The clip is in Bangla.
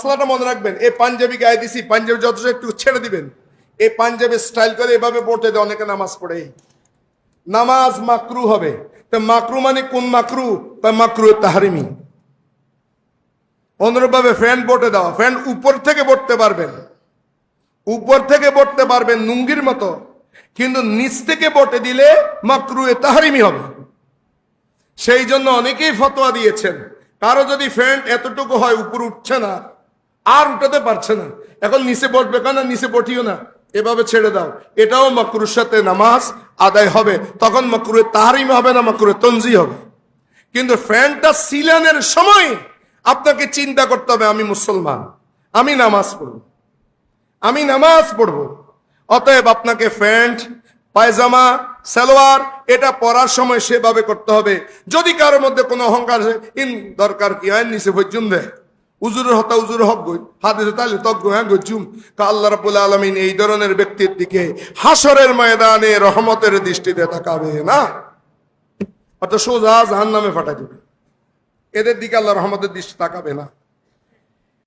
মশলাটা মনে রাখবেন, এই পাঞ্জাবি গায়ে দিছি, পাঞ্জাবি যথেষ্ট একটু ছেড়ে দিবেন। এই পাঞ্জাবি স্টাইল করে এভাবে পড়তে দেয় অনেকে নামাজ পড়ে। নামাজ মাকরু হবে। তো মাকরু মানে কোন মাকরু? মাকরু তাহরিমি। অনুরূপভাবে ফ্যান পড়তে দেওয়া, ফ্যান উপর থেকে পড়তে পারবেন, উপর থেকে পড়তে পারবেন লুঙ্গির মতো, কিন্তু নিচ থেকে পড়তে দিলে মাকরু তাহরিমি হবে। সেই জন্য অনেকেই ফতোয়া দিয়েছেন, কারো যদি ফ্যান এতটুকু হয় উপর উঠছে না, আর উঠাতে পারছে না, এখন নিচে বসবে কেন? নিচে বটিও না, এভাবে ছেড়ে দাও, এটাও মাকরুর সাথে নামাজ আদায় হবে। তখন মাকরুয়ে তাহরিম হবে না, মাকরুয়ে তনজি হবে। কিন্তু ফ্যানটা সিলানের সময় আপনাকে চিন্তা করতে হবে, আমি মুসলমান, আমি নামাজ পড়ব, আমি নামাজ পড়ব। অতএব আপনাকে প্যান্ট, পায়জামা, সালোয়ার এটা পরার সময় সেভাবে করতে হবে। যদি কারোর মধ্যে কোনো অহংকার ইন দরকার কি হয় নিচে পর্যন্ত দেয়, উজুরের হতা উজুর হক গই হাদিসে তাইলে তক গো হ্যাঁ গজুম। আল্লাহ রাব্বুল আলামিন এই ধরনের ব্যক্তির দিকে হাসরের ময়দানে রহমতের দৃষ্টিতে তাকাবে না, অর্থাৎ সোজা জাহান্নামে ফাটাই দিবে। এদের দিকে আল্লাহ রহমতের দৃষ্টি তাকাবে না।